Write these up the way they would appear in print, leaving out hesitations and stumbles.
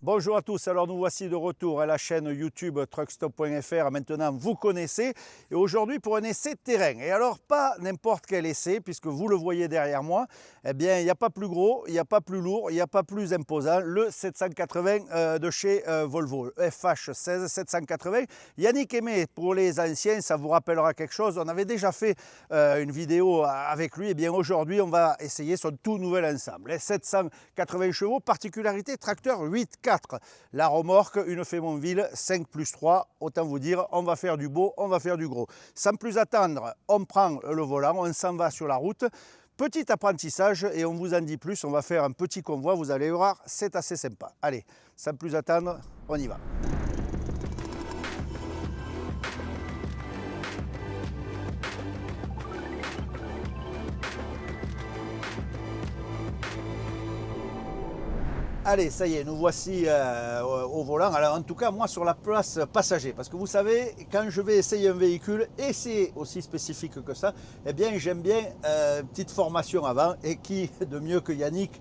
Bonjour à tous, alors nous voici de retour à la chaîne YouTube truckstop.fr, maintenant vous connaissez, et aujourd'hui pour un essai terrain. Et alors pas n'importe quel essai, puisque vous le voyez derrière moi, eh bien il n'y a pas plus gros, il n'y a pas plus lourd, il n'y a pas plus imposant, le 780 de chez Volvo, FH16 780. Yannick Aimé, pour les anciens, ça vous rappellera quelque chose, on avait déjà fait une vidéo avec lui, et bien aujourd'hui on va essayer son tout nouvel ensemble. Les 780 chevaux, particularité tracteur 8x4. La remorque, une Fémonville 5+3, autant vous dire, on va faire du beau, on va faire du gros. Sans plus attendre, on prend le volant, on s'en va sur la route. Petit apprentissage et on vous en dit plus, on va faire un petit convoi, vous allez voir, c'est assez sympa. Allez, sans plus attendre, on y va. Allez, ça y est, nous voici au volant. Alors en tout cas, moi sur la place passager, parce que vous savez, quand je vais essayer un véhicule, et c'est aussi spécifique que ça, eh bien j'aime bien une petite formation avant, et qui de mieux que Yannick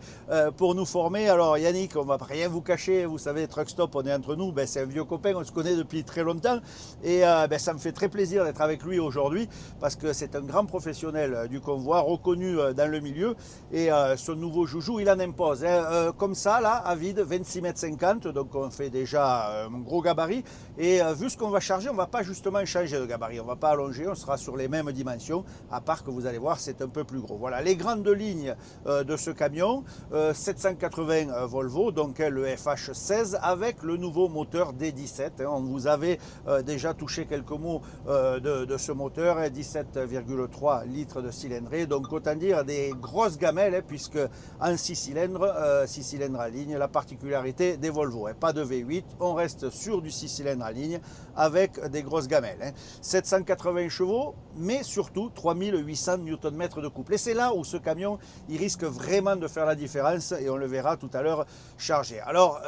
pour nous former. Alors Yannick, on ne va rien vous cacher, vous savez, Truck Stop, on est entre nous, ben, c'est un vieux copain, on se connaît depuis très longtemps, et ben, ça me fait très plaisir d'être avec lui aujourd'hui, parce que c'est un grand professionnel du convoi, reconnu dans le milieu, et son nouveau joujou, il en impose. Hein. Comme ça, là, à vide, 26,50 m, donc on fait déjà un gros gabarit. Et vu ce qu'on va charger, on ne va pas justement changer de gabarit, on ne va pas allonger, on sera sur les mêmes dimensions, à part que vous allez voir, c'est un peu plus gros. Voilà les grandes lignes de ce camion, 780 Volvo, donc le FH16 avec le nouveau moteur D17. On vous avait déjà touché quelques mots de ce moteur, 17,3 litres de cylindrée, donc autant dire des grosses gamelles, puisque en 6 cylindres à ligne, la particularité des Volvo, pas de V8, on reste sur du 6 cylindres à ligne avec des grosses gamelles. 780 chevaux, mais surtout 3800 Nm de couple. Et c'est là où ce camion, il risque vraiment de faire la différence, et on le verra tout à l'heure chargé. Alors,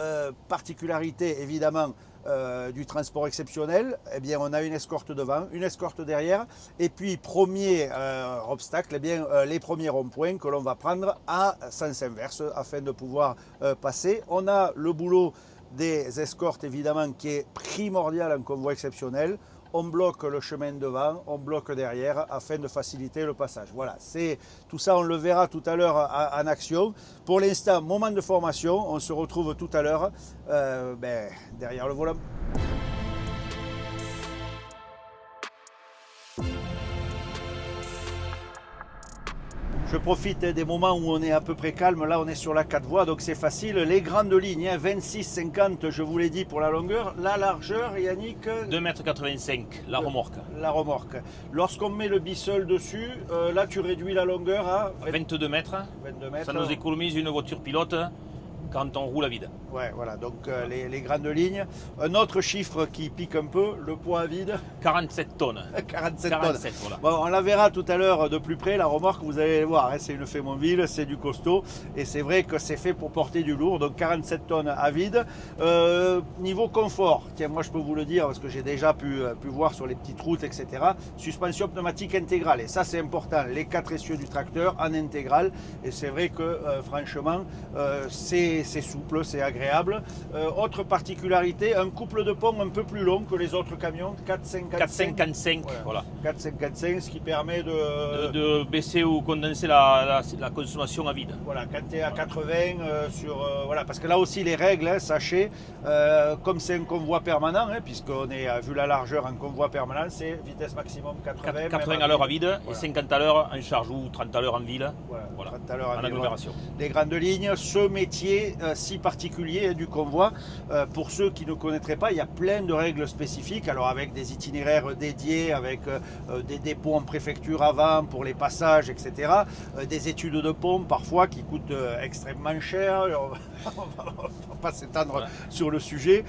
particularité évidemment du transport exceptionnel, eh bien on a une escorte devant, une escorte derrière, et puis premier obstacle, eh bien les premiers ronds-points que l'on va prendre à sens inverse afin de pouvoir passer. On a le boulot des escortes évidemment qui est primordial en convoi exceptionnel. On bloque le chemin devant, on bloque derrière afin de faciliter le passage. Voilà, c'est tout ça, on le verra tout à l'heure en action. Pour l'instant, moment de formation, on se retrouve tout à l'heure derrière le volant. Je profite des moments où on est à peu près calme. Là, on est sur la 4 voies, donc c'est facile. Les grandes lignes, 26,50, je vous l'ai dit pour la longueur. La largeur, Yannick, 2,85 m, la remorque. La remorque. Lorsqu'on met le bissel dessus, là, tu réduis la longueur à 22 mètres. 22 mètres. Ça nous économise une voiture pilote quand on roule à vide. Ouais, voilà, donc les grandes lignes. Un autre chiffre qui pique un peu, le poids à vide. 47 tonnes. 47 tonnes. Voilà. Bon, on la verra tout à l'heure de plus près, la remorque, vous allez voir, hein, c'est une Fémonville, c'est du costaud, et c'est vrai que c'est fait pour porter du lourd, donc 47 tonnes à vide. Niveau confort, tiens, moi je peux vous le dire, parce que j'ai déjà pu voir sur les petites routes, etc. Suspension pneumatique intégrale, et ça c'est important, les 4 essieux du tracteur en intégrale, et c'est vrai que franchement, c'est souple, c'est agréable. Autre particularité, un couple de pont un peu plus long que les autres camions, 4,55 voilà. 4,55, ce qui permet de baisser ou condenser la consommation à vide. Voilà, quand tu es à 80 voilà, parce que là aussi les règles, hein, sachez, comme c'est un convoi permanent, hein, puisqu'on est vu la largeur en convoi permanent, c'est vitesse maximum 80. 80 à l'heure à vide, voilà. Et 50 à l'heure en charge ou 30 à l'heure en ville. Voilà. 30 à l'heure en agglomération. Les grandes lignes, ce métier si particulier du convoi, pour ceux qui ne connaîtraient pas, il y a plein de règles spécifiques, alors avec des itinéraires dédiés, avec des dépôts en préfecture avant pour les passages, etc. Des études de pont parfois qui coûtent extrêmement cher, on va pas s'étendre sur le sujet,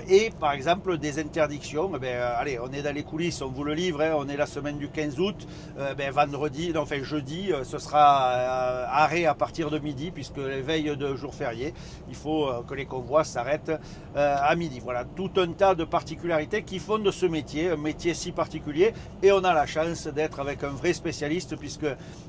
et par exemple des interdictions. Allez, on est dans les coulisses, on vous le livre, hein, on est la semaine du 15 août, jeudi, ce sera arrêt à partir de midi, puisque les veilles de jour férié, il faut que les convois s'arrêtent à midi. Voilà, tout un tas de particularités qui font de ce métier un métier si particulier, et on a la chance d'être avec un vrai spécialiste, puisque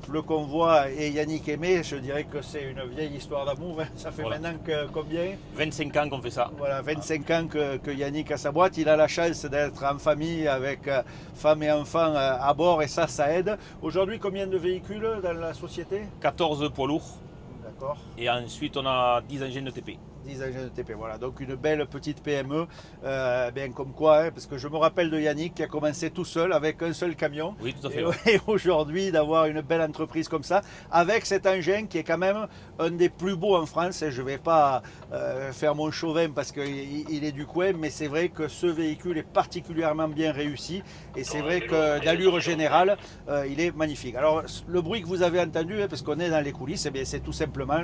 le convoi et Yannick Aimé, je dirais que c'est une vieille histoire d'amour. Ça fait maintenant combien? 25 ans qu'on fait ça. Voilà, 25 ans que Yannick a sa boîte. Il a la chance d'être en famille avec femme et enfants à bord, et ça aide. Aujourd'hui, combien de véhicules dans la société? 14 poids lourds. D'accord. Et ensuite, on a 10 engins de TP. 10 engins de TP, voilà, donc une belle petite PME, bien comme quoi, parce que je me rappelle de Yannick qui a commencé tout seul avec un seul camion. Oui, tout à fait. Et aujourd'hui, d'avoir une belle entreprise comme ça, avec cet engin qui est quand même un des plus beaux en France. Je ne vais pas faire mon chauvin parce qu'il est du coin, mais c'est vrai que ce véhicule est particulièrement bien réussi, et c'est vrai que d'allure générale, il est magnifique. Alors, le bruit que vous avez entendu, parce qu'on est dans les coulisses, c'est tout simplement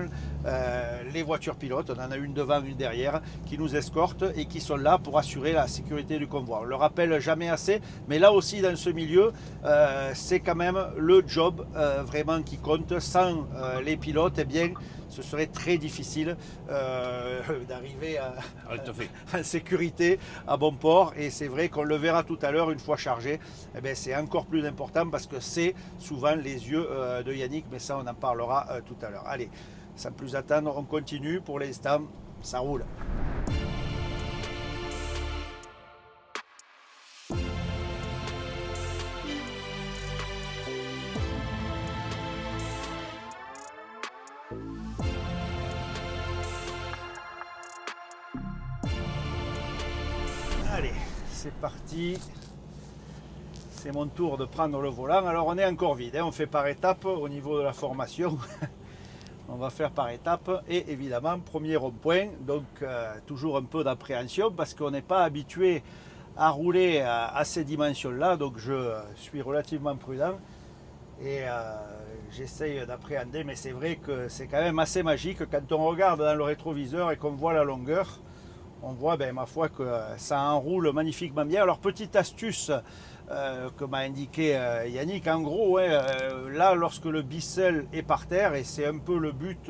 les voitures pilotes. On en a une devant, une derrière, qui nous escortent et qui sont là pour assurer la sécurité du convoi. On le rappelle jamais assez, mais là aussi dans ce milieu, c'est quand même le job vraiment qui compte. Sans les pilotes, eh bien, ce serait très difficile d'arriver en sécurité à bon port. Et c'est vrai qu'on le verra tout à l'heure, une fois chargé, eh bien, c'est encore plus important, parce que c'est souvent les yeux de Yannick, mais ça on en parlera tout à l'heure. Allez, sans plus attendre, on continue. Pour l'instant, ça roule. Allez, c'est parti. C'est mon tour de prendre le volant. Alors on est encore vide, hein. On fait par étapes au niveau de la formation. On va faire par étapes, et évidemment, premier rond-point, donc toujours un peu d'appréhension, parce qu'on n'est pas habitué à rouler à ces dimensions-là, donc je suis relativement prudent, et j'essaye d'appréhender, mais c'est vrai que c'est quand même assez magique quand on regarde dans le rétroviseur et qu'on voit la longueur. On voit, ben, ma foi, que ça enroule magnifiquement bien. Alors, petite astuce que m'a indiqué Yannick, en gros, là, lorsque le bissel est par terre, et c'est un peu le but,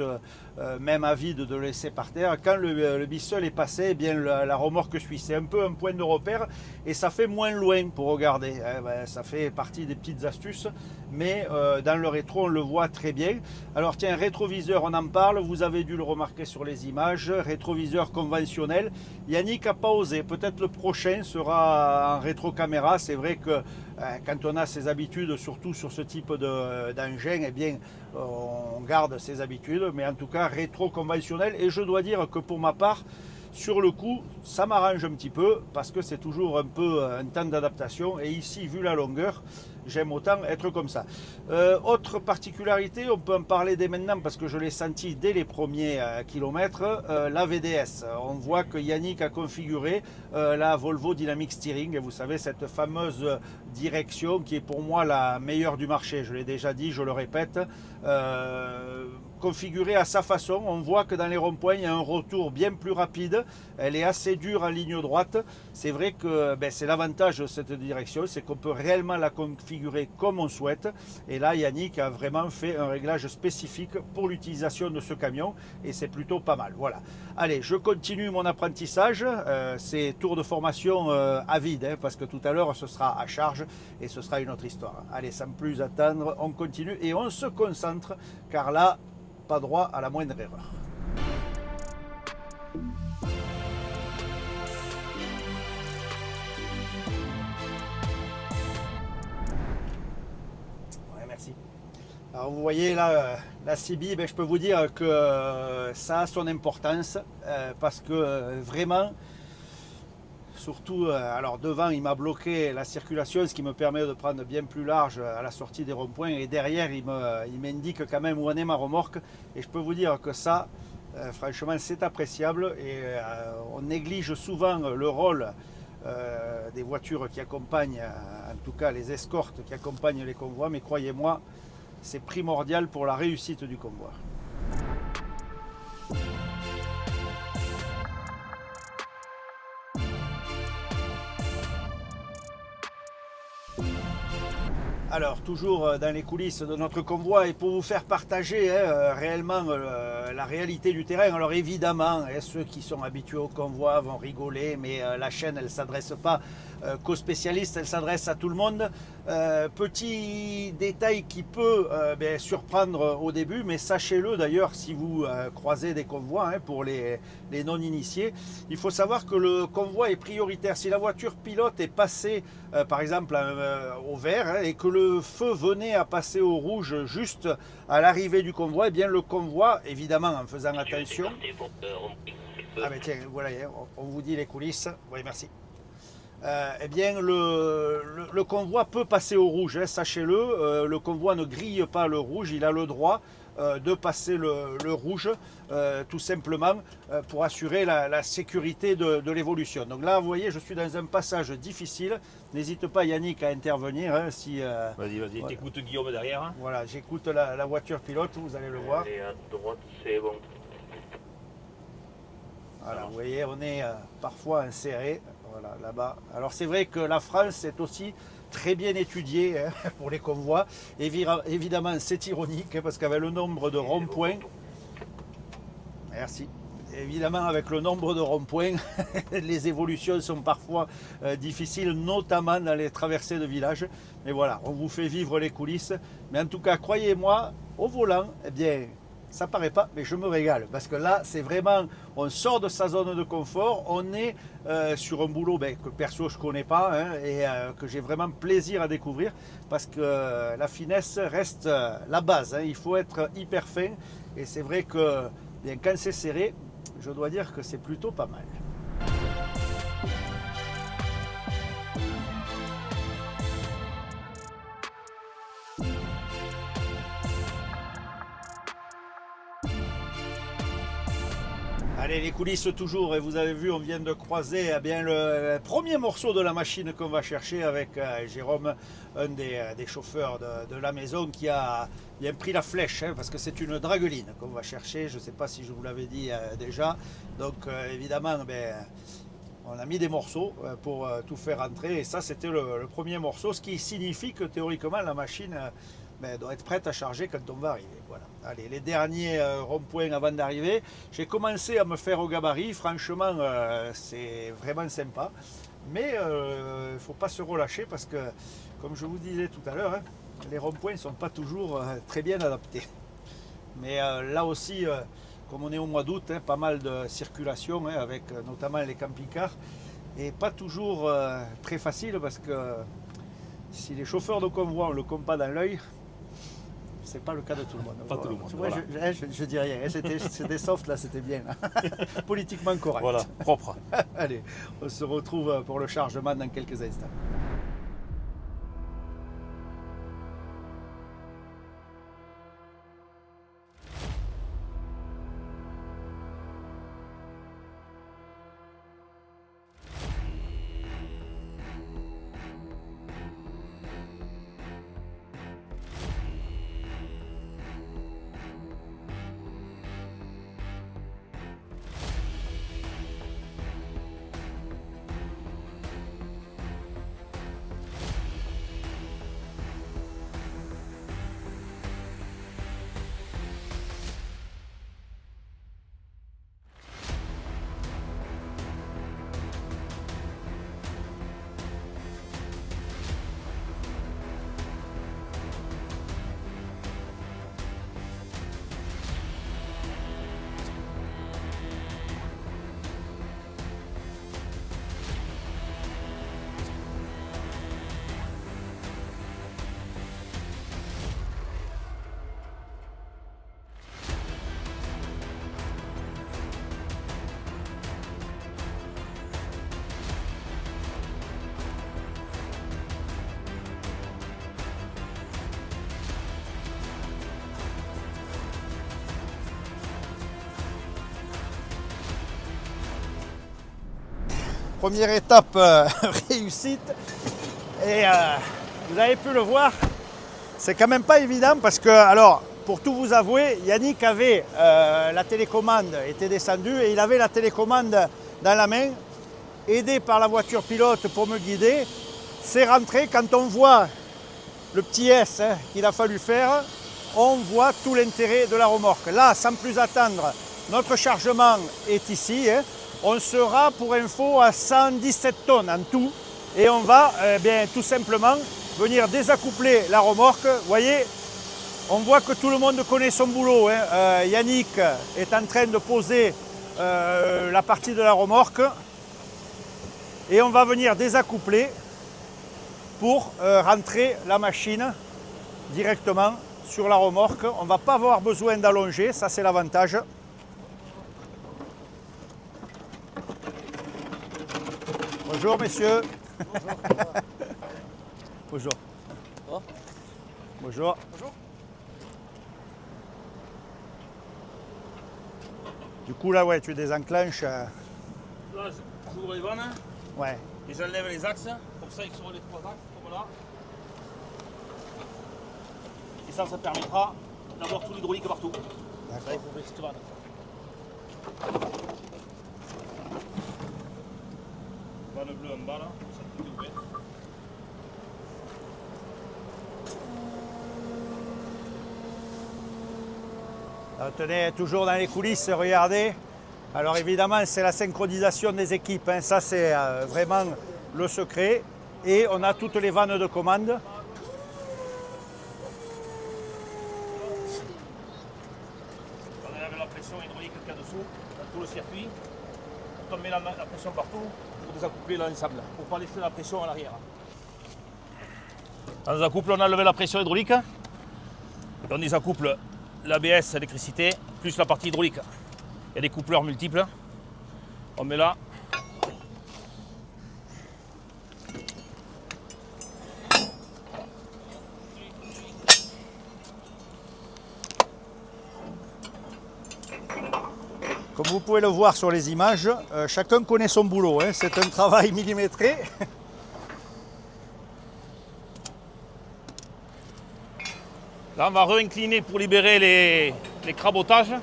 même à vide, de le laisser par terre, quand le bissel est passé, eh bien, la remorque suit. C'est un peu un point de repère, et ça fait moins loin pour regarder. Ça fait partie des petites astuces, mais dans le rétro, on le voit très bien. Alors tiens, rétroviseur, on en parle, vous avez dû le remarquer sur les images, rétroviseur conventionnel. Yannick n'a pas osé, peut-être le prochain sera en rétro-caméra. C'est vrai que quand on a ses habitudes, surtout sur ce type d'engin, eh bien, on garde ses habitudes, mais en tout cas rétro-conventionnel. Et je dois dire que pour ma part, sur le coup, ça m'arrange un petit peu, parce que c'est toujours un peu un temps d'adaptation, et ici, vu la longueur, j'aime autant être comme ça. Autre particularité, on peut en parler dès maintenant, parce que je l'ai senti dès les premiers kilomètres, la VDS. On voit que Yannick a configuré la Volvo Dynamic Steering, et vous savez, cette fameuse direction qui est pour moi la meilleure du marché. Je l'ai déjà dit, je le répète. Configurée à sa façon, on voit que dans les ronds-points, il y a un retour bien plus rapide. Elle est assez dure en ligne droite. C'est vrai que c'est l'avantage de cette direction, c'est qu'on peut réellement la configurer comme on souhaite. Et là, Yannick a vraiment fait un réglage spécifique pour l'utilisation de ce camion, et c'est plutôt pas mal. Voilà. Allez, je continue mon apprentissage. C'est tour de formation à vide, hein, parce que tout à l'heure, ce sera à charge, et ce sera une autre histoire. Allez, sans plus attendre, on continue et on se concentre, car là, pas droit à la moindre erreur. Ouais, merci. Alors vous voyez là, la CB, je peux vous dire que ça a son importance, parce que vraiment, surtout, alors devant il m'a bloqué la circulation, ce qui me permet de prendre bien plus large à la sortie des ronds-points, et derrière il m'indique quand même où en est ma remorque, et je peux vous dire que ça, franchement, c'est appréciable, et on néglige souvent le rôle des voitures qui accompagnent, en tout cas les escortes qui accompagnent les convois, mais croyez-moi, c'est primordial pour la réussite du convoi. Alors, toujours dans les coulisses de notre convoi et pour vous faire partager réellement la réalité du terrain. Alors évidemment, ceux qui sont habitués au convoi vont rigoler, mais la chaîne, elle ne s'adresse pas qu'aux spécialistes, elle s'adresse à tout le monde. Petit détail qui peut surprendre au début, mais sachez-le d'ailleurs si vous croisez des convois, pour les non-initiés, il faut savoir que le convoi est prioritaire. Si la voiture pilote est passée par exemple au vert et que le feu venait à passer au rouge juste à l'arrivée du convoi, eh bien le convoi, évidemment en faisant attention... Ah mais tiens, voilà, on vous dit les coulisses. Oui, merci. Eh bien le convoi peut passer au rouge, sachez-le, le convoi ne grille pas le rouge, il a le droit de passer le rouge tout simplement pour assurer la sécurité de l'évolution. Donc là vous voyez, je suis dans un passage difficile, n'hésite pas Yannick à intervenir si... Vas-y, vas-y, voilà. T'écoutes Guillaume derrière. Hein. Voilà, j'écoute la voiture pilote, vous allez le voir. Et à droite, c'est bon. Voilà, vous voyez, on est parfois inséré, voilà, là-bas. Alors c'est vrai que la France est aussi très bien étudiée pour les convois. Évidemment, c'est ironique parce qu'avec le nombre de ronds-points, merci. Évidemment, avec le nombre de ronds-points, les évolutions sont parfois difficiles, notamment dans les traversées de villages. Mais voilà, on vous fait vivre les coulisses. Mais en tout cas, croyez-moi, au volant, eh bien, ça paraît pas, mais je me régale. Parce que là, c'est vraiment, on sort de sa zone de confort, on est sur un boulot que perso je connais pas et que j'ai vraiment plaisir à découvrir. Parce que la finesse reste la base. Il faut être hyper fin. Et c'est vrai que bien, quand c'est serré, je dois dire que c'est plutôt pas mal. Allez, les coulisses toujours, et vous avez vu, on vient de croiser le premier morceau de la machine qu'on va chercher avec Jérôme, un des chauffeurs de la maison qui a bien pris la flèche, parce que c'est une dragueline qu'on va chercher, je ne sais pas si je vous l'avais dit déjà. Donc évidemment, on a mis des morceaux pour tout faire entrer, et ça c'était le premier morceau, ce qui signifie que théoriquement la machine doit être prête à charger quand on va arriver. Voilà. Allez, les derniers ronds-points avant d'arriver. J'ai commencé à me faire au gabarit. Franchement, c'est vraiment sympa. Mais il ne faut pas se relâcher parce que, comme je vous disais tout à l'heure, les ronds-points ne sont pas toujours très bien adaptés. Mais là aussi, comme on est au mois d'août, pas mal de circulation avec notamment les camping-cars. Et pas toujours très facile parce que si les chauffeurs de convoi ont le compas dans l'œil, c'est pas le cas de tout le monde. Pas tout le monde. Voilà. Je dis rien, c'était soft là, c'était bien. Politiquement correct. Voilà, propre. Allez, on se retrouve pour le chargement dans quelques instants. Première étape réussite. Et vous avez pu le voir, c'est quand même pas évident parce que, alors, pour tout vous avouer, Yannick avait la télécommande, était descendu et il avait la télécommande dans la main, aidé par la voiture pilote pour me guider. C'est rentré quand on voit le petit S hein, qu'il a fallu faire, on voit tout l'intérêt de la remorque. Là, sans plus attendre, notre chargement est ici. Hein. On sera, pour info, à 117 tonnes en tout. Et on va tout simplement venir désaccoupler la remorque. Vous voyez, on voit que tout le monde connaît son boulot. Hein. Yannick est en train de poser la partie de la remorque. Et on va venir désaccoupler pour rentrer la machine directement sur la remorque. On ne va pas avoir besoin d'allonger, ça c'est l'avantage. Bonjour messieurs. Bonjour. Oh. Bonjour. Bonjour. Du coup là ouais tu désenclenches. Là, j'ouvre les vannes Ouais. et j'enlève les axes. Comme ça, ils seront les 3 axes, comme là. Et ça permettra d'avoir tout l'hydraulique partout. Là, il faut ouvrir cette vanne. Vanne bleue en bas là, ça tout est ouvert. Alors, tenez, toujours dans les coulisses, regardez. Alors évidemment, c'est la synchronisation des équipes. Hein. Ça, c'est vraiment le secret. Et on a toutes les vannes de commande. On enlève la pression hydraulique qu'il y a dessous, dans tout le circuit. On met la pression partout pour désaccoupler l'ensemble, pour ne pas laisser la pression à l'arrière. Dans désaccouple, on a enlevé la pression hydraulique. Et on désaccouple l'ABS, l'électricité, plus la partie hydraulique. Il y a des coupleurs multiples. On met là. Comme vous pouvez le voir sur les images, chacun connaît son boulot. Hein. C'est un travail millimétré. Là, on va réincliner pour libérer les crabotages.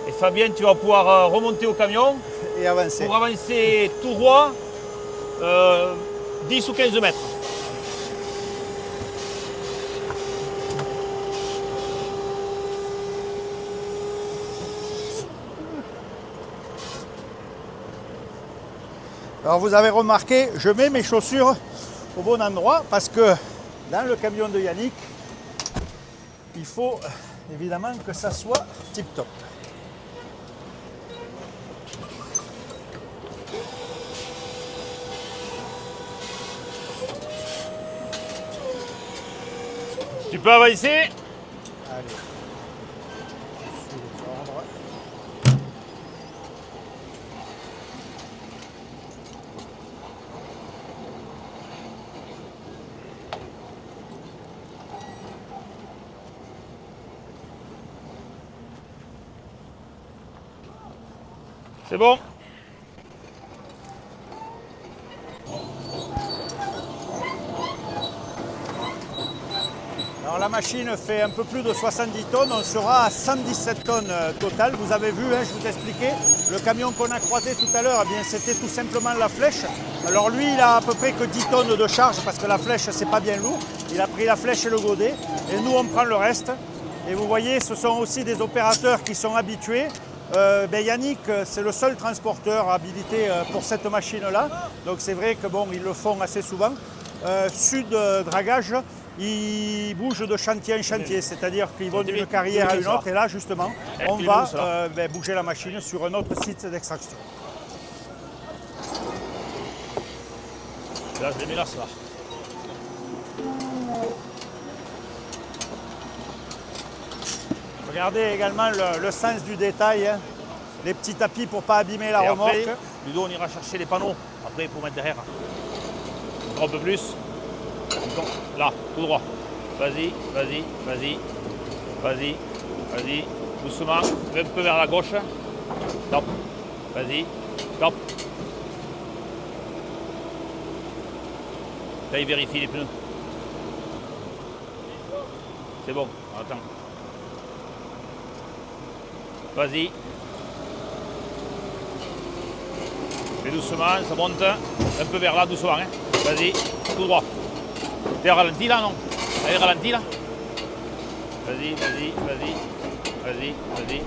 Et Fabien, tu vas pouvoir remonter au camion Et avancer. pour avancer tout droit 10 ou 15 mètres. Alors vous avez remarqué, je mets mes chaussures au bon endroit parce que dans le camion de Yannick, il faut évidemment que ça soit tip-top. Tu peux avancer. Allez. Je suis les ordres. C'est bon. Alors la machine fait un peu plus de 70 tonnes, on sera à 117 tonnes total. Vous avez vu, hein, je vous expliquais, le camion qu'on a croisé tout à l'heure, eh c'était tout simplement la flèche. Alors lui, il a à peu près que 10 tonnes de charge parce que la flèche, c'est pas bien lourd. Il a pris la flèche et le godet et nous, on prend le reste. Et vous voyez, ce sont aussi des opérateurs qui sont habitués. Yannick, c'est le seul transporteur habilité pour cette machine-là. Donc c'est vrai que bon, ils le font assez souvent. Sud Dragage, ils bougent de chantier en chantier, c'est-à-dire qu'ils vont d'une carrière à une autre. Et là, justement, on va bouger la machine sur un autre site d'extraction. Là, je les mets là, ça va. Regardez également le sens du détail, hein. Les petits tapis pour ne pas abîmer la remorque. Après, Ludo, on ira chercher les panneaux après pour mettre derrière. Encore un peu plus. Donc, là, tout droit. Vas-y, vas-y, vas-y, vas-y, vas-y. Doucement, un peu vers la gauche. Top. Vas-y, top. Là, il vérifie les pneus. C'est bon, attends. Vas-y. Fais doucement, ça monte. Un peu vers là, doucement. Hein. Vas-y, tout droit. T'es ralenti là, non? Allez, ralenti là. Vas-y, vas-y, vas-y. Vas-y, vas-y.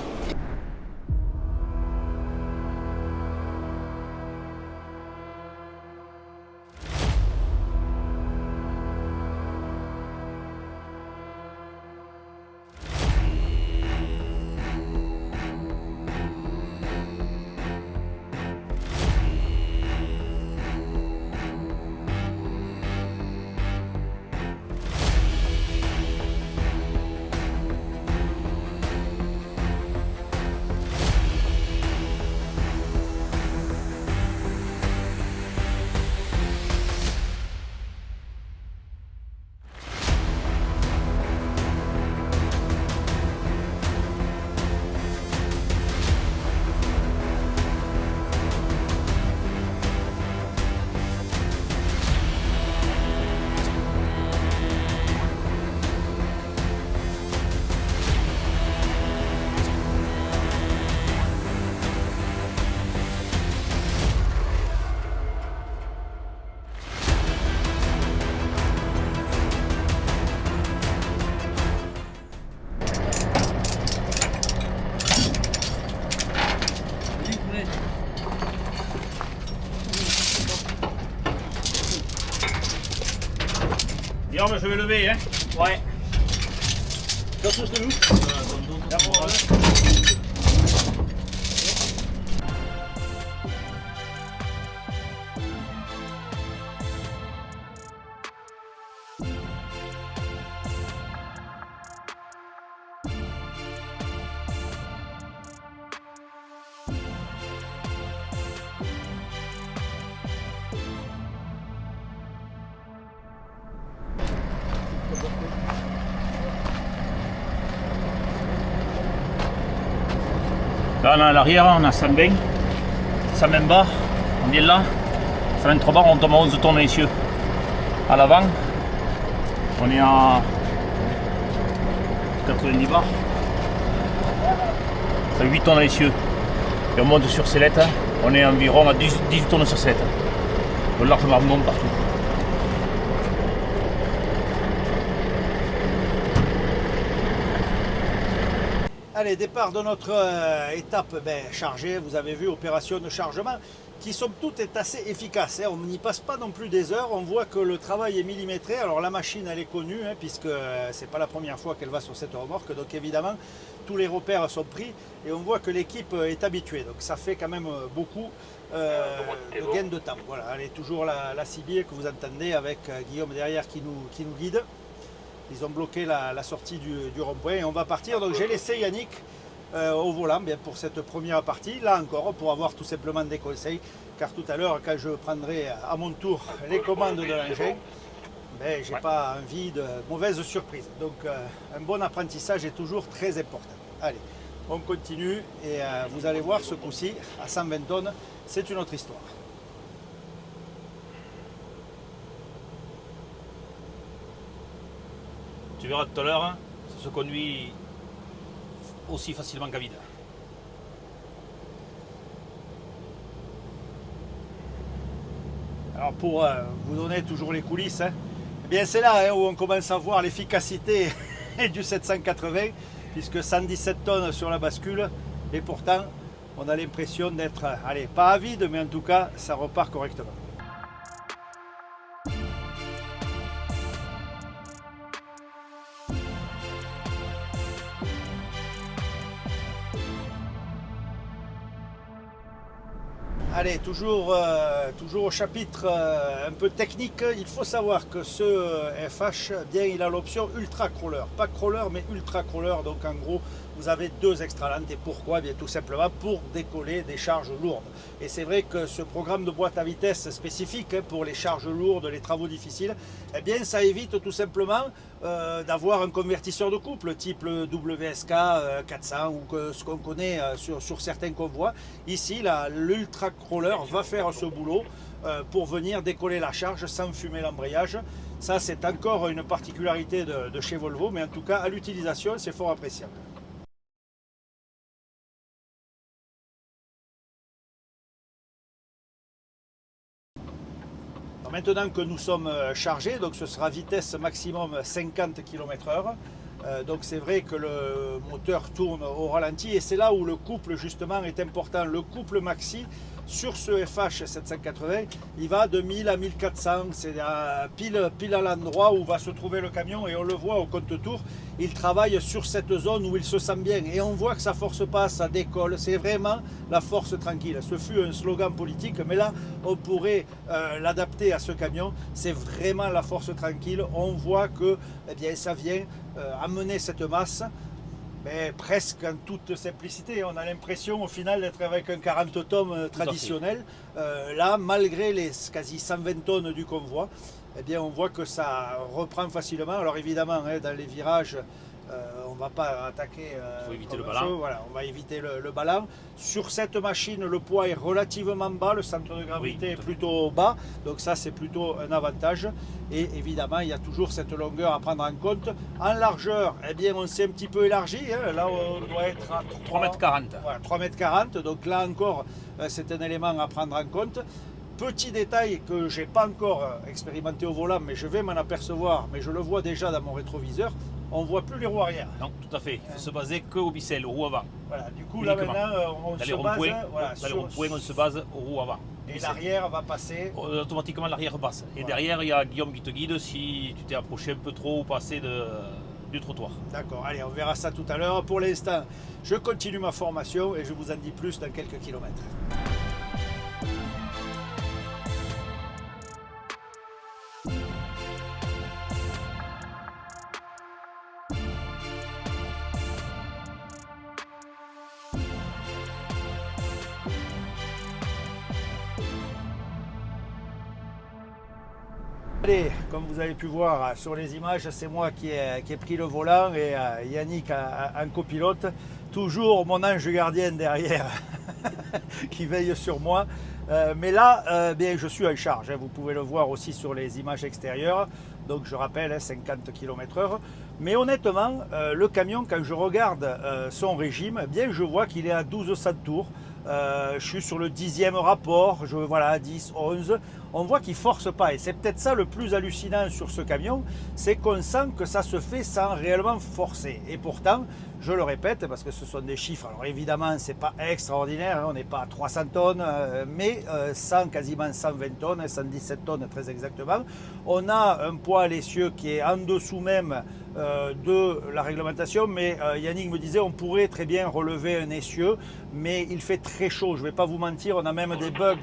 Guillaume, je vais lever, hein? Ouais. Tu touches de nous? Là, on a à l'arrière, on a 120, 120 bars, on vient là, 123 bars, on tombe à 11 tonnes essieux. À l'avant, on est à 90 bars, ça fait 8 tonnes essieux. Et on monte sur sellette, on est environ à 18 tonnes sur sellette. Le largement monte partout. Allez, départ de notre étape chargée, vous avez vu, opération de chargement, qui somme toute est assez efficace. Hein. On n'y passe pas non plus des heures, on voit que le travail est millimétré. Alors la machine, elle est connue, hein, puisque c'est pas la première fois qu'elle va sur cette remorque. Donc évidemment, tous les repères sont pris et on voit que l'équipe est habituée. Donc ça fait quand même beaucoup de gain de temps. Voilà, elle est toujours la cibier que vous entendez avec Guillaume derrière qui nous guide. Ils ont bloqué la sortie du rond-point et on va partir. Donc j'ai laissé Yannick au volant bien, pour cette première partie. Là encore, pour avoir tout simplement des conseils. Car tout à l'heure, quand je prendrai à mon tour les commandes de l'engin, je n'ai pas envie de mauvaises surprises. Donc un bon apprentissage est toujours très important. Allez, on continue et vous allez voir ce coup-ci, à 120 tonnes, c'est une autre histoire. Tu verras tout à l'heure, hein, ça se conduit aussi facilement qu'à vide. Alors pour vous donner toujours les coulisses, hein, eh bien c'est là où on commence à voir l'efficacité du 780, puisque 117 tonnes sur la bascule, et pourtant on a l'impression d'être, allez, pas à vide, mais en tout cas ça repart correctement. Allez, toujours au chapitre un peu technique, il faut savoir que ce FH, bien, il a l'option ultra crawler, pas crawler mais ultra crawler, donc en gros vous avez deux extralantes. Et pourquoi? Bien tout simplement pour décoller des charges lourdes. Et c'est vrai que ce programme de boîte à vitesse spécifique pour les charges lourdes, les travaux difficiles, eh bien ça évite tout simplement d'avoir un convertisseur de couple type WSK 400 ou ce qu'on connaît sur certains convois. Ici, l'ultra crawler va faire ce boulot pour venir décoller la charge sans fumer l'embrayage. Ça, c'est encore une particularité de chez Volvo, mais en tout cas à l'utilisation, c'est fort appréciable. Alors maintenant que nous sommes chargés, donc ce sera vitesse maximum 50 km/h. Donc c'est vrai que le moteur tourne au ralenti et c'est là où le couple justement est important. Le couple maxi sur ce FH 780, il va de 1000 à 1400, c'est pile à l'endroit où va se trouver le camion et on le voit au compte-tours, il travaille sur cette zone où il se sent bien et on voit que ça force pas, ça décolle, c'est vraiment la force tranquille. Ce fut un slogan politique, mais là on pourrait l'adapter à ce camion, c'est vraiment la force tranquille, on voit que eh bien, ça vient amener cette masse mais presque en toute simplicité. On a l'impression au final d'être avec un 40 tonnes traditionnel. Là, malgré les quasi 120 tonnes du convoi, eh bien, on voit que ça reprend facilement. Alors évidemment, hein, dans les virages, on ne va pas attaquer. Il faut éviter le ballon. Voilà, on va éviter le ballon. Sur cette machine, le poids est relativement bas, le centre de gravité est plutôt bas, donc ça c'est plutôt un avantage. Et évidemment, il y a toujours cette longueur à prendre en compte. En largeur, eh bien, on s'est un petit peu élargi. Hein. Là, on doit être à 3,40 m. Voilà, 3,40 m. Donc là encore, c'est un élément à prendre en compte. Petit détail que je n'ai pas encore expérimenté au volant, mais je vais m'en apercevoir, mais je le vois déjà dans mon rétroviseur, on ne voit plus les roues arrière. Non, tout à fait. Il faut se baser qu'au biseles, aux roues avant. Voilà, du coup, là maintenant, on se base... Voilà, dans les ronds-points, on se base aux roues avant. Et l'arrière va passer... Automatiquement, l'arrière passe. Et derrière, il y a Guillaume qui te guide si tu t'es approché un peu trop ou passé du trottoir. D'accord, allez, on verra ça tout à l'heure. Pour l'instant, je continue ma formation et je vous en dis plus dans quelques kilomètres. Allez, comme vous avez pu voir sur les images, c'est moi qui ai pris le volant et Yannick en copilote. Toujours mon ange gardien derrière qui veille sur moi. Mais là, bien, je suis en charge. Vous pouvez le voir aussi sur les images extérieures. Donc je rappelle, 50 km/h. Mais honnêtement, le camion, quand je regarde son régime, bien, je vois qu'il est à 1200 tours. Je suis sur le 10e rapport, voilà, 10, 11. On voit qu'il ne force pas et c'est peut-être ça le plus hallucinant sur ce camion, c'est qu'on sent que ça se fait sans réellement forcer. Et pourtant, je le répète, parce que ce sont des chiffres, alors évidemment, ce n'est pas extraordinaire, hein, on n'est pas à 300 tonnes, mais quasiment 120 tonnes, 117 tonnes très exactement. On a un poids à l'essieu qui est en dessous même de la réglementation, mais Yannick me disait on pourrait très bien relever un essieu, mais il fait très chaud, je ne vais pas vous mentir, on a même des bugs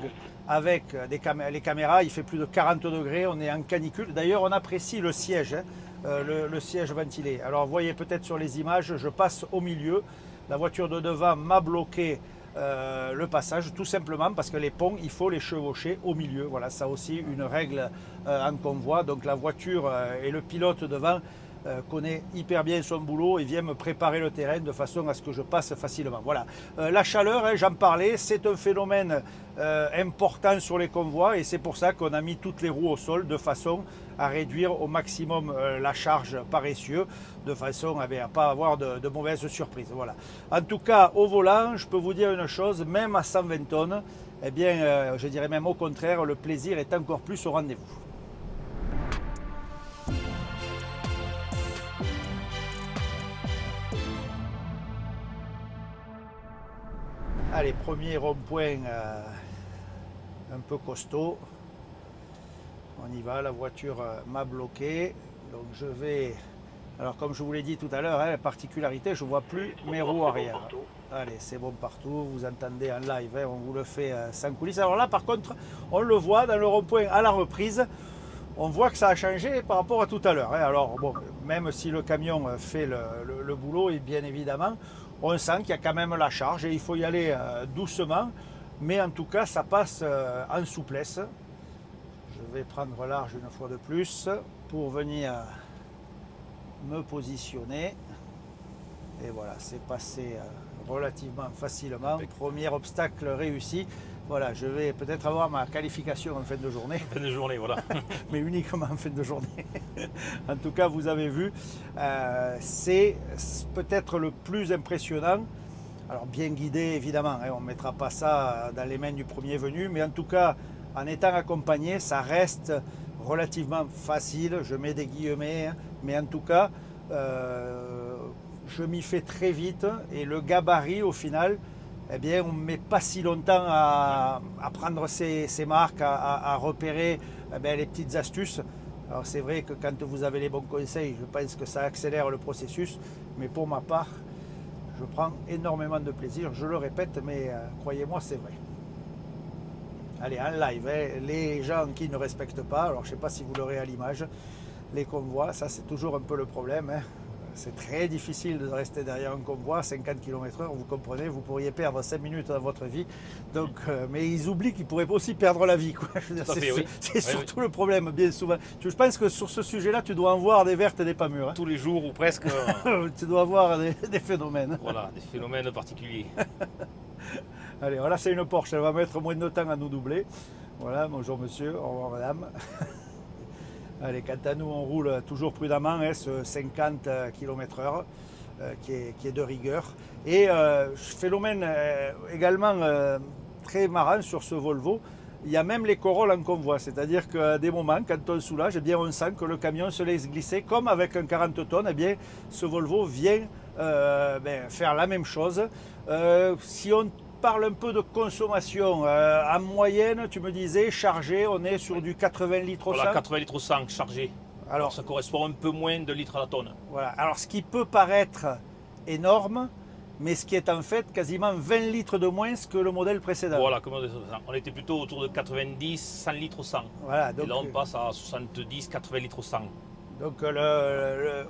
avec les caméras, il fait plus de 40 degrés, on est en canicule. D'ailleurs, on apprécie le siège, hein, le siège ventilé. Alors, vous voyez peut-être sur les images, je passe au milieu. La voiture de devant m'a bloqué le passage, tout simplement parce que les ponts, il faut les chevaucher au milieu. Voilà, ça aussi une règle en convoi. Donc, la voiture et le pilote devant connaît hyper bien son boulot et vient me préparer le terrain de façon à ce que je passe facilement. Voilà. La chaleur, hein, j'en parlais, c'est un phénomène important sur les convois et c'est pour ça qu'on a mis toutes les roues au sol de façon à réduire au maximum la charge par essieu, de façon à ne pas avoir de mauvaises surprises. Voilà. En tout cas, au volant, je peux vous dire une chose, même à 120 tonnes, eh bien, je dirais même au contraire, le plaisir est encore plus au rendez-vous. Allez, premier rond-point un peu costaud. On y va, la voiture m'a bloqué. Donc je vais... Alors comme je vous l'ai dit tout à l'heure, hein, la particularité, je ne vois plus mes roues arrière. Allez, c'est bon partout, vous entendez en live, hein, on vous le fait sans coulisses. Alors là par contre, on le voit dans le rond-point à la reprise, on voit que ça a changé par rapport à tout à l'heure. Hein. Alors bon, même si le camion fait le boulot, et bien évidemment, on sent qu'il y a quand même la charge et il faut y aller doucement, mais en tout cas ça passe en souplesse. Je vais prendre large une fois de plus pour venir me positionner et voilà, c'est passé relativement facilement. Premier obstacle réussi. Voilà, je vais peut-être avoir ma qualification en fin de journée. Fin de journée, voilà. Mais uniquement en fin de journée. En tout cas, vous avez vu, c'est peut-être le plus impressionnant. Alors bien guidé, évidemment, hein, on ne mettra pas ça dans les mains du premier venu, mais en tout cas, en étant accompagné, ça reste relativement facile. Je mets des guillemets, hein, mais en tout cas, je m'y fais très vite et le gabarit au final, eh bien, on ne met pas si longtemps à prendre ses marques, à repérer les petites astuces. Alors c'est vrai que quand vous avez les bons conseils, je pense que ça accélère le processus, mais pour ma part, je prends énormément de plaisir, je le répète, mais croyez-moi, c'est vrai. Allez, en live, hein, les gens qui ne respectent pas, alors je ne sais pas si vous l'aurez à l'image, les convois, ça c'est toujours un peu le problème. Hein. C'est très difficile de rester derrière un convoi à 50 km/h, vous comprenez, vous pourriez perdre 5 minutes dans votre vie. Donc, mais ils oublient qu'ils pourraient aussi perdre la vie. C'est surtout le problème, bien souvent. Je pense que sur ce sujet-là, tu dois en voir des vertes et des pas mûres. Hein. Tous les jours ou presque. Tu dois avoir des phénomènes. Voilà, des phénomènes particuliers. Allez, voilà, c'est une Porsche, elle va mettre moins de temps à nous doubler. Voilà, bonjour monsieur, au revoir madame. Allez, quant à nous, on roule toujours prudemment, hein, ce 50 km/h qui est de rigueur. Et phénomène également très marrant sur ce Volvo, il y a même les corolles en convoi, c'est-à-dire qu'à des moments, quand on soulage, eh bien, on sent que le camion se laisse glisser, comme avec un 40 tonnes, eh bien, ce Volvo vient faire la même chose. Si on parle un peu de consommation, en moyenne, tu me disais, chargé, on est sur du 80 litres au 100. Voilà, 80 litres au 100 chargé. Alors ça correspond un peu moins de litres à la tonne. Voilà. Alors ce qui peut paraître énorme, mais ce qui est en fait quasiment 20 litres de moins que le modèle précédent. Voilà, on était plutôt autour de 90, 100 litres au 100. Voilà, donc, et là on passe à 70, 80 litres au 100. Donc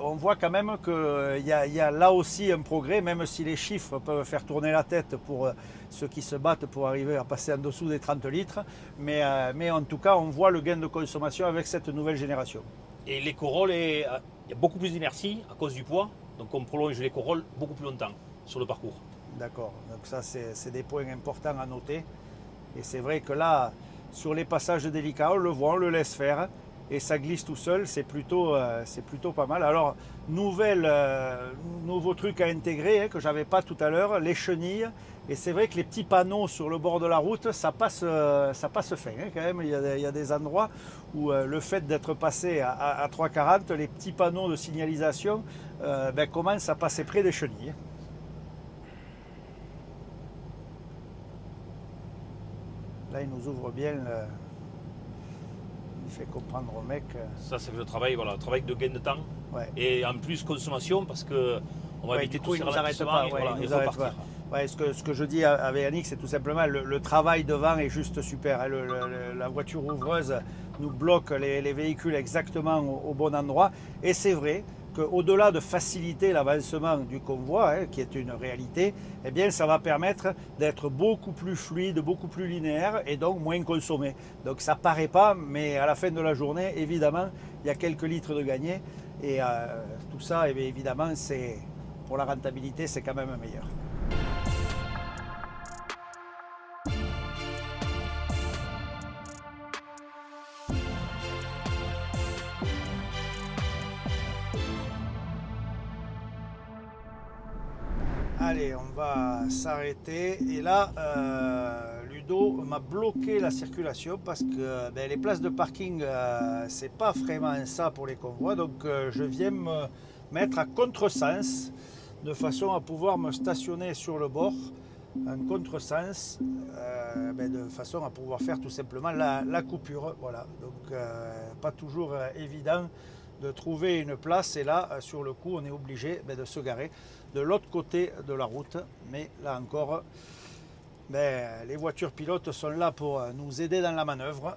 on voit quand même qu'il y a là aussi un progrès, même si les chiffres peuvent faire tourner la tête pour ceux qui se battent pour arriver à passer en dessous des 30 litres. Mais en tout cas, on voit le gain de consommation avec cette nouvelle génération. Et les corolles, il y a beaucoup plus d'inertie à cause du poids. Donc on prolonge les corolles beaucoup plus longtemps sur le parcours. D'accord, donc ça c'est des points importants à noter. Et c'est vrai que là, sur les passages délicats, on le voit, on le laisse faire. Et ça glisse tout seul, c'est plutôt pas mal. Alors, nouveau truc à intégrer hein, que je n'avais pas tout à l'heure, les chenilles. Et c'est vrai que les petits panneaux sur le bord de la route, ça passe fin hein, quand même. Il y a des endroits où le fait d'être passé à 3,40, les petits panneaux de signalisation commencent à passer près des chenilles. Là, il nous ouvre bien il fait comprendre au mec. Ça, c'est le travail, voilà, travail de gain de temps. Ouais. Et en plus, consommation, parce qu'on va éviter tout ça. Il nous arrête pas. Il nous arrête pas. Ouais, ce que je dis avec Yannick, c'est tout simplement le travail devant est juste super. Hein. La voiture ouvreuse nous bloque les véhicules exactement au bon endroit. Et c'est vrai qu'au-delà de faciliter l'avancement du convoi, hein, qui est une réalité, eh bien, ça va permettre d'être beaucoup plus fluide, beaucoup plus linéaire et donc moins consommé. Donc ça paraît pas, mais à la fin de la journée, évidemment, il y a quelques litres de gagnés. Et tout ça, eh bien, évidemment, pour la rentabilité, c'est quand même meilleur. Allez, on va s'arrêter. Et là, Ludo m'a bloqué la circulation parce que les places de parking, c'est pas vraiment ça pour les convois. Donc, je viens me mettre à contresens de façon à pouvoir me stationner sur le bord en contresens, de façon à pouvoir faire tout simplement la coupure. Voilà. Donc, pas toujours évident de trouver une place et là sur le coup on est obligé de se garer de l'autre côté de la route, mais là encore les voitures pilotes sont là pour nous aider dans la manœuvre.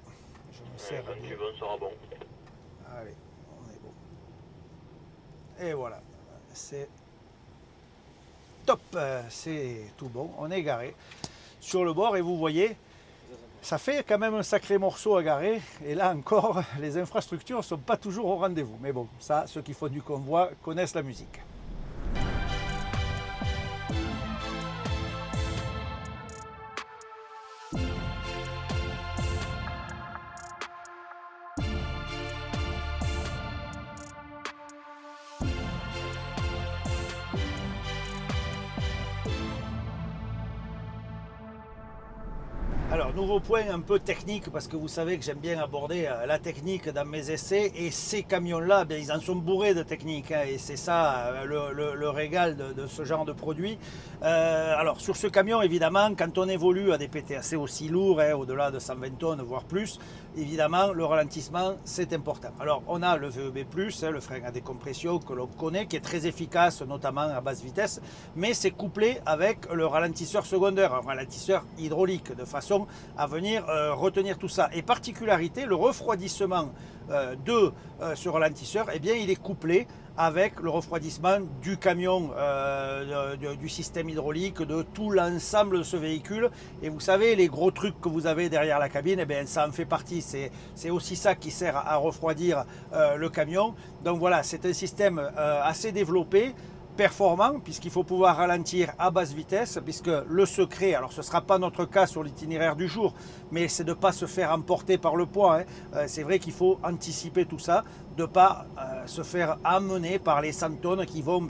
Je me sers bon, sera bon. Allez, on est bon et voilà, c'est top, c'est tout bon, on est garé sur le bord et vous voyez ça fait quand même un sacré morceau à garer. Et là encore, les infrastructures ne sont pas toujours au rendez-vous. Mais bon, ça, ceux qui font du convoi connaissent la musique. Alors, nouveau point un peu technique, parce que vous savez que j'aime bien aborder la technique dans mes essais, et ces camions-là, bien, ils en sont bourrés de technique, hein, et c'est ça le régal de ce genre de produit. Alors, sur ce camion, évidemment, quand on évolue à des PTAC aussi lourds, hein, au-delà de 120 tonnes, voire plus, évidemment, le ralentissement, c'est important. Alors, on a le VEB+, hein, le frein à décompression que l'on connaît, qui est très efficace, notamment à basse vitesse, mais c'est couplé avec le ralentisseur secondaire, un ralentisseur hydraulique, de façon à venir retenir tout ça. Et particularité, le refroidissement de ce ralentisseur, eh bien, il est couplé avec le refroidissement du camion, du système hydraulique, de tout l'ensemble de ce véhicule. Et vous savez, les gros trucs que vous avez derrière la cabine, eh bien, ça en fait partie. C'est aussi ça qui sert à refroidir le camion. Donc voilà, c'est un système assez développé, performant, puisqu'il faut pouvoir ralentir à basse vitesse, puisque le secret, alors ce ne sera pas notre cas sur l'itinéraire du jour, mais c'est de ne pas se faire emporter par le poids, hein. C'est vrai qu'il faut anticiper tout ça, de ne pas se faire amener par les 100 tonnes qui vont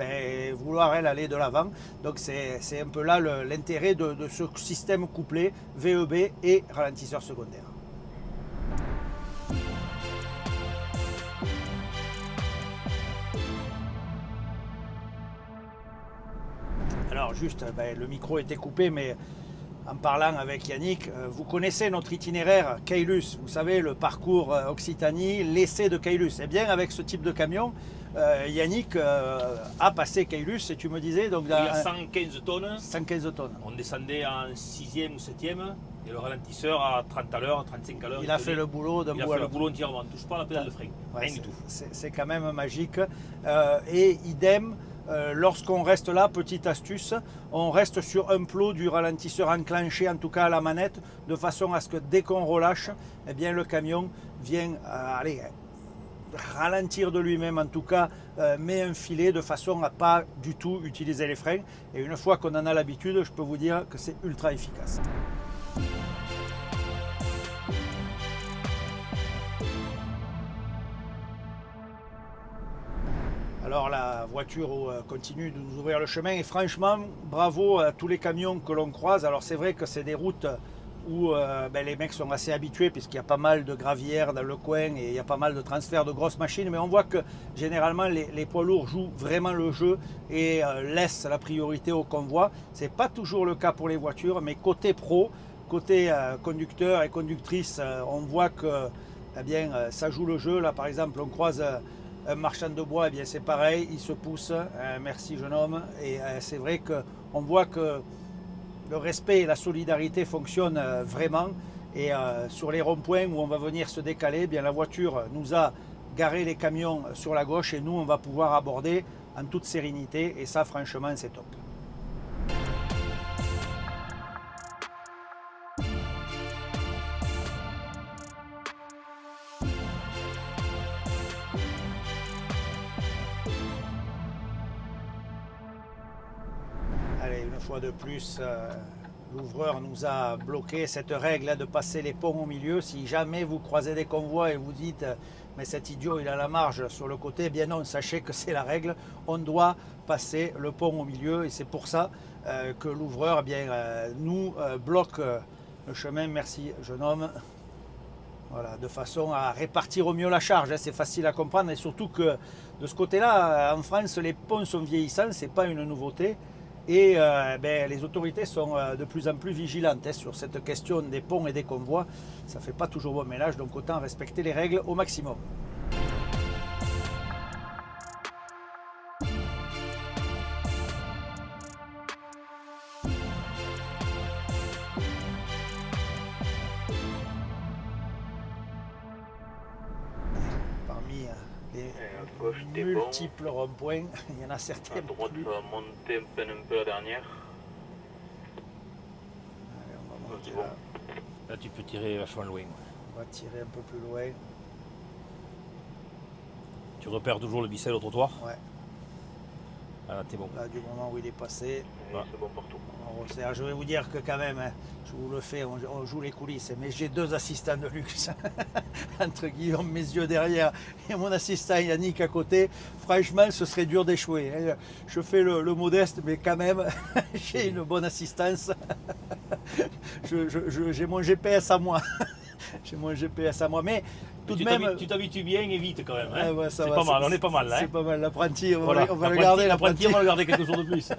vouloir aller de l'avant. Donc c'est un peu là l'intérêt de ce système couplé VEB et ralentisseur secondaire. Alors juste, le micro était coupé, mais en parlant avec Yannick, vous connaissez notre itinéraire Caylus, vous savez, le parcours Occitanie, l'essai de Caylus. Eh bien, avec ce type de camion, Yannick a passé Caylus, et tu me disais... Donc, il y a 115 tonnes. 115 tonnes. On descendait en 6e ou 7e, et le ralentisseur à 30 à l'heure, 35 à l'heure. Il a fait le boulot d'un bout à l'autre. Il a fait le boulot entièrement, on ne touche pas la pédale de frein, rien du tout. C'est quand même magique. Et idem, lorsqu'on reste là, petite astuce, on reste sur un plot du ralentisseur enclenché, en tout cas à la manette, de façon à ce que dès qu'on relâche, eh bien, le camion vient ralentir de lui-même, en tout cas met un filet de façon à pas du tout utiliser les freins. Et une fois qu'on en a l'habitude, je peux vous dire que c'est ultra efficace. Alors la voiture continue de nous ouvrir le chemin, et franchement, bravo à tous les camions que l'on croise. Alors c'est vrai que c'est des routes où les mecs sont assez habitués, puisqu'il y a pas mal de gravières dans le coin et il y a pas mal de transferts de grosses machines, mais on voit que généralement les poids lourds jouent vraiment le jeu et laissent la priorité au convoi. C'est pas toujours le cas pour les voitures, mais côté pro, côté conducteur et conductrice, on voit que ça joue le jeu. Là par exemple, on croise un marchand de bois, eh bien c'est pareil, il se pousse, merci jeune homme, et c'est vrai qu'on voit que le respect et la solidarité fonctionnent vraiment, et sur les ronds-points où on va venir se décaler, eh bien la voiture nous a garé les camions sur la gauche, et nous on va pouvoir aborder en toute sérénité, et ça franchement c'est top. Allez, une fois de plus, l'ouvreur nous a bloqué cette règle de passer les ponts au milieu. Si jamais vous croisez des convois et vous dites mais cet idiot il a la marge sur le côté, eh bien non, sachez que c'est la règle. On doit passer le pont au milieu, et c'est pour ça que l'ouvreur nous bloque le chemin. Merci jeune homme. Voilà, de façon à répartir au mieux la charge, hein, c'est facile à comprendre, et surtout que de ce côté-là, en France, les ponts sont vieillissants, c'est pas une nouveauté. Et les autorités sont de plus en plus vigilantes sur cette question des ponts et des convois. Ça ne fait pas toujours bon ménage, donc autant respecter les règles au maximum. Parmi les multiples ronds-points, il y en a certains. À droite, plus. ça va monter un peu la dernière. Allez, on va monter Bon. là. Là, tu peux tirer vachement loin. On va tirer un peu plus loin. Tu repères toujours le bissel au trottoir. Ouais. Là, t'es bon. Là, du moment où il est passé, Ouais, c'est bon partout. on resserre. Je vais vous dire que quand même, hein, je vous le fais, on joue les coulisses, mais j'ai deux assistants de luxe, entre Guillaume, mes yeux derrière, et mon assistant Yannick à côté. Franchement, ce serait dur d'échouer, hein. Je fais le modeste, mais quand même, j'ai une bonne assistance. J'ai mon GPS à moi. J'ai mon GPS à moi. Mais tout de même. Tu t'habitues bien et vite quand même. Hein, ouais, c'est pas mal, on est pas mal là. C'est pas mal. L'apprenti, Voilà. on va le garder. L'apprenti, on va le garder quelques jours de plus.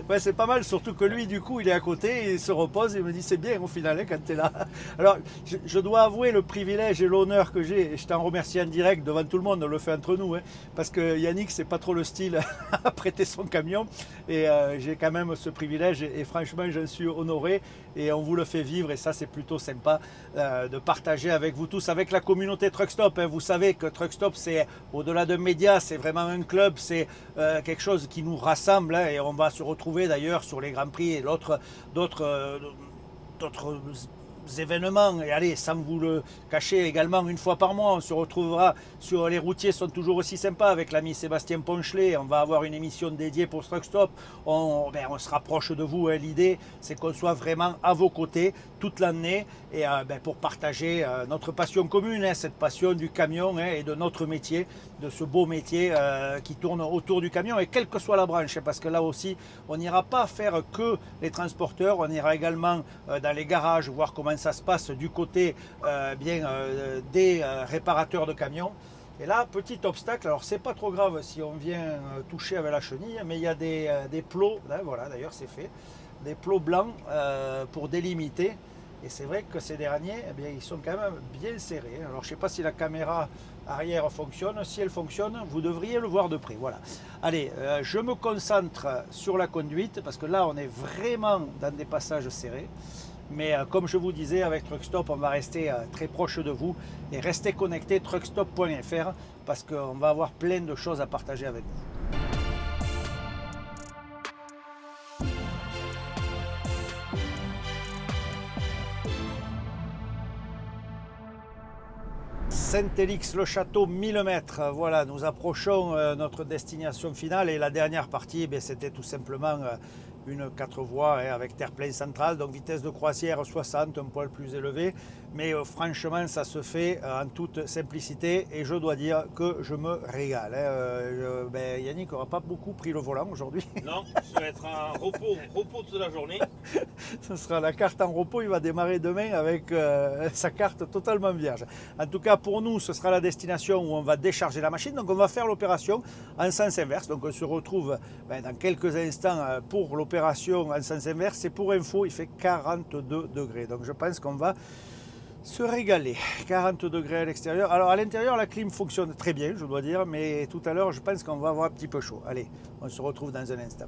Ouais, c'est pas mal, surtout que lui, du coup, il est à côté, il se repose, et il me dit c'est bien au final hein, quand tu es là. Alors, je dois avouer le privilège et l'honneur que j'ai, et je t'en remercie en direct devant tout le monde, on le fait entre nous, hein, parce que Yannick, c'est pas trop le style à prêter son camion, et j'ai quand même ce privilège, et franchement, j'en suis honoré, et on vous le fait vivre, et ça, c'est plutôt sympa de partager avec vous tous, avec la communauté Truck Stop. Hein. Vous savez que Truck Stop, c'est au-delà de médias, c'est vraiment un club, c'est quelque chose qui nous rassemble, hein, et on va se retrouver d'ailleurs sur les Grands Prix et d'autres événements. Et allez, sans vous le cacher, également une fois par mois, on se retrouvera sur les routiers sont toujours aussi sympas avec l'ami Sébastien Ponchelet. On va avoir une émission dédiée pour Truck Stop. On se rapproche de vous. Hein. L'idée, c'est qu'on soit vraiment à vos côtés toute l'année et pour partager notre passion commune, hein, cette passion du camion hein, et de notre métier, de ce beau métier qui tourne autour du camion et quelle que soit la branche, hein, parce que là aussi, on n'ira pas faire que les transporteurs, on ira également dans les garages voir comment ça se passe du côté des réparateurs de camions. Et là, petit obstacle, alors c'est pas trop grave si on vient toucher avec la chenille, mais il y a des plots, là, voilà d'ailleurs c'est fait, des plots blancs pour délimiter. Et c'est vrai que ces derniers, eh bien, ils sont quand même bien serrés. Alors je ne sais pas si la caméra arrière fonctionne. Si elle fonctionne, vous devriez le voir de près. Voilà. Allez, je me concentre sur la conduite parce que là, on est vraiment dans des passages serrés. Mais comme je vous disais, avec Truck Stop, on va rester très proche de vous et restez connectés truckstop.fr parce qu'on va avoir plein de choses à partager avec vous. Saint-Élix-le-Château, 1000 mètres. Voilà, nous approchons notre destination finale et la dernière partie, c'était tout simplement une 4 voies hein, avec terre-plein central, donc vitesse de croisière 60, un poil plus élevé. Mais franchement, ça se fait en toute simplicité et je dois dire que je me régale. Hein. Yannick n'aura pas beaucoup pris le volant aujourd'hui. Non, ça va être un repos toute la journée. Ce sera la carte en repos, il va démarrer demain avec sa carte totalement vierge. En tout cas, pour nous, ce sera la destination où on va décharger la machine. Donc on va faire l'opération en sens inverse. Donc on se retrouve dans quelques instants pour l'opération en sens inverse. Et pour info, il fait 42 degrés. Donc je pense qu'on va se régaler. 40 degrés à l'extérieur. Alors à l'intérieur, la clim fonctionne très bien, je dois dire. Mais tout à l'heure, je pense qu'on va avoir un petit peu chaud. Allez, on se retrouve dans un instant.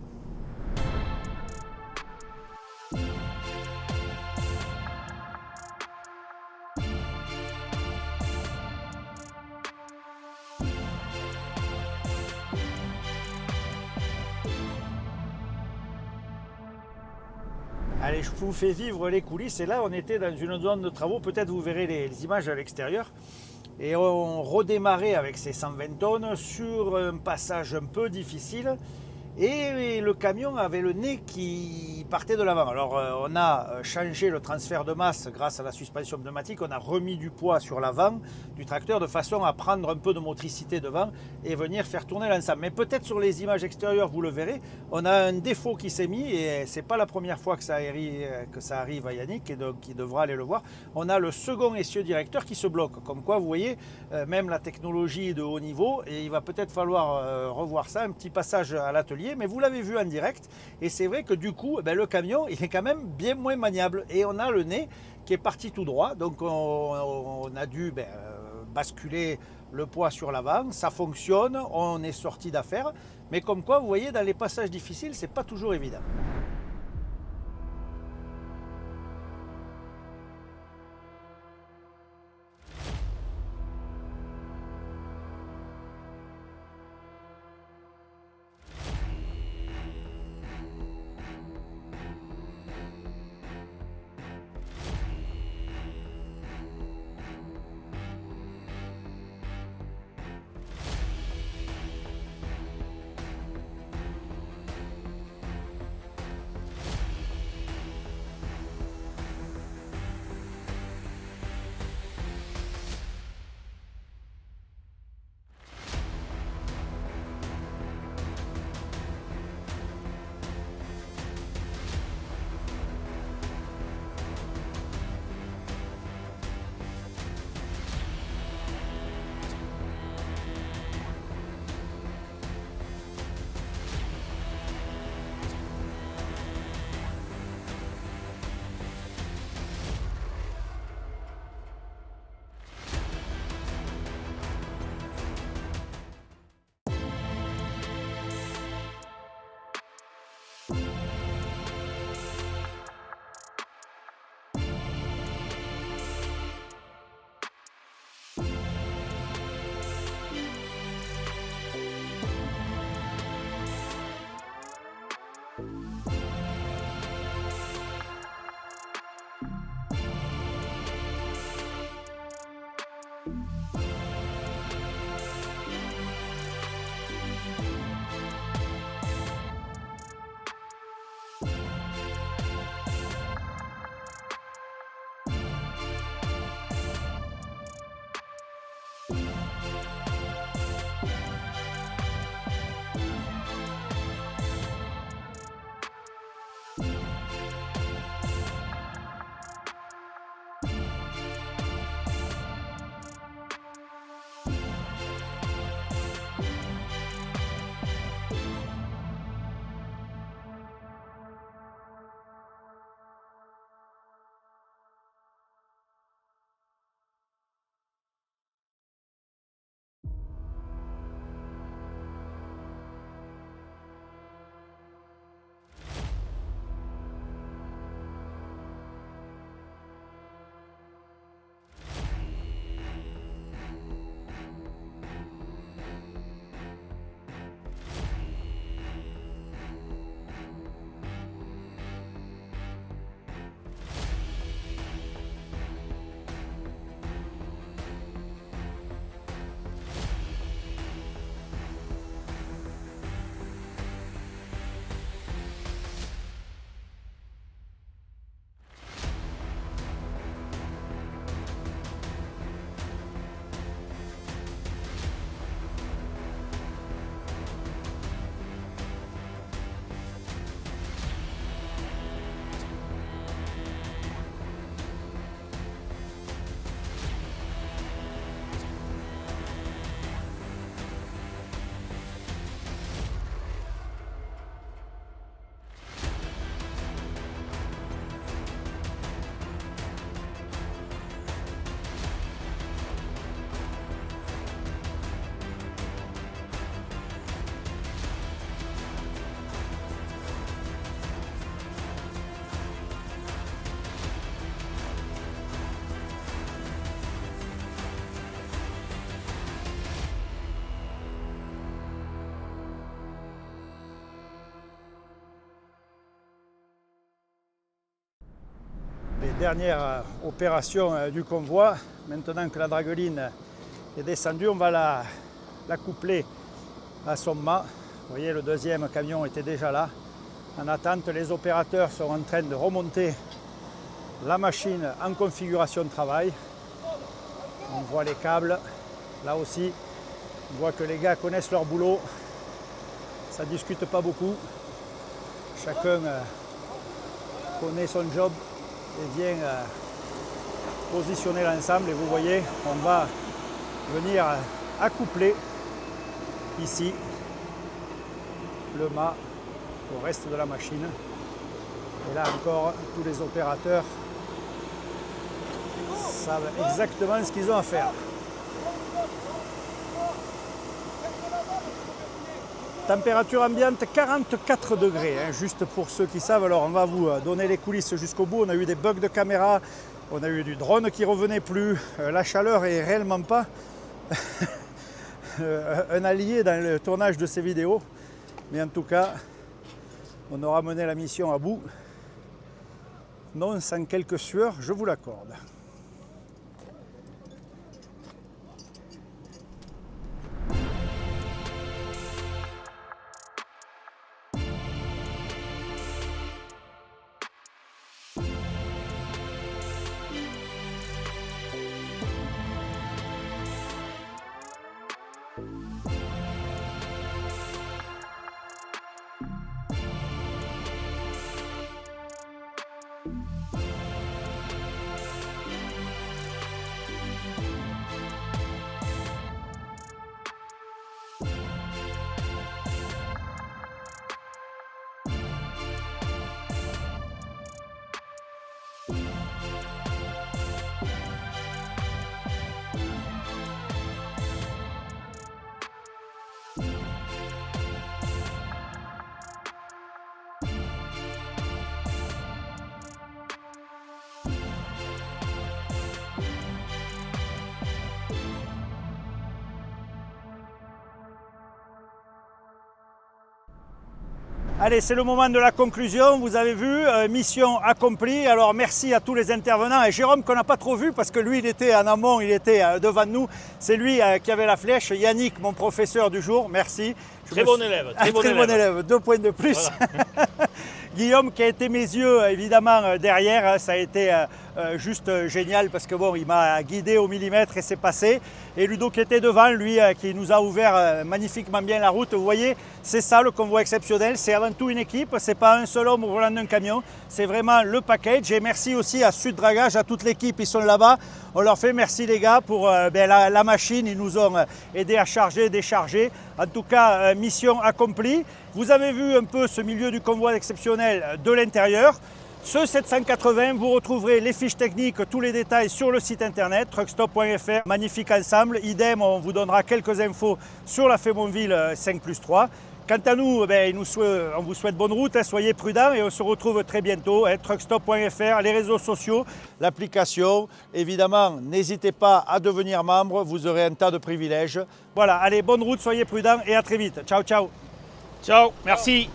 Allez, je vous fais vivre les coulisses. Et là, on était dans une zone de travaux. Peut-être vous verrez les images à l'extérieur. Et on redémarrait avec ces 120 tonnes sur un passage un peu difficile. Et le camion avait le nez qui partait de l'avant. Alors on a changé le transfert de masse grâce à la suspension pneumatique. On a remis du poids sur l'avant du tracteur de façon à prendre un peu de motricité devant et venir faire tourner l'ensemble. Mais peut-être sur les images extérieures, vous le verrez, on a un défaut qui s'est mis et c'est pas la première fois que ça arrive à Yannick et donc il devra aller le voir. On a le second essieu directeur qui se bloque. Comme quoi, vous voyez, même la technologie est de haut niveau et il va peut-être falloir revoir ça. Un petit passage à l'atelier. Mais vous l'avez vu en direct et c'est vrai que du coup le camion il est quand même bien moins maniable et on a le nez qui est parti tout droit, donc on a dû basculer le poids sur l'avant. Ça fonctionne, on est sorti d'affaire, mais comme quoi vous voyez dans les passages difficiles c'est pas toujours évident. dernière opération du convoi. Maintenant que la dragueline est descendue, on va la coupler à son mât. Vous voyez, le deuxième camion était déjà là. En attente, les opérateurs sont en train de remonter la machine en configuration de travail. On voit les câbles. Là aussi, on voit que les gars connaissent leur boulot. Ça ne discute pas beaucoup. Chacun connaît son job et vient positionner l'ensemble. Et vous voyez, on va venir accoupler ici le mât au reste de la machine. Et là encore, tous les opérateurs savent exactement ce qu'ils ont à faire. Température ambiante 44 degrés, hein, juste pour ceux qui savent. Alors on va vous donner les coulisses jusqu'au bout. On a eu des bugs de caméra, on a eu du drone qui revenait plus. La chaleur est réellement pas un allié dans le tournage de ces vidéos. Mais en tout cas, on aura mené la mission à bout. Non sans quelques sueurs, je vous l'accorde. Allez, c'est le moment de la conclusion. Vous avez vu, mission accomplie. Alors merci à tous les intervenants. Et Jérôme qu'on n'a pas trop vu parce que lui il était en amont, il était devant nous. C'est lui qui avait la flèche. Yannick, mon professeur du jour, merci. Très bon élève. Très bon élève, 2 points de plus. Voilà. Guillaume qui a été mes yeux évidemment derrière, ça a été juste génial parce que bon, il m'a guidé au millimètre et c'est passé. Et Ludo qui était devant, lui qui nous a ouvert magnifiquement bien la route. Vous voyez, c'est ça le convoi exceptionnel, c'est avant tout une équipe, c'est pas un seul homme au volant d'un camion, c'est vraiment le package. Et merci aussi à Sud Dragage, à toute l'équipe, ils sont là-bas. On leur fait merci les gars pour la machine, ils nous ont aidé à charger, décharger. En tout cas, mission accomplie. Vous avez vu un peu ce milieu du convoi exceptionnel de l'intérieur. Ce 780, vous retrouverez les fiches techniques, tous les détails sur le site internet truckstop.fr. Magnifique ensemble. Idem, on vous donnera quelques infos sur la Fémonville 5+3. Quant à nous, on vous souhaite bonne route, soyez prudents et on se retrouve très bientôt. Truckstop.fr, les réseaux sociaux, l'application. Évidemment, n'hésitez pas à devenir membre, vous aurez un tas de privilèges. Voilà, allez, bonne route, soyez prudents et à très vite. Ciao, ciao. Ciao, merci.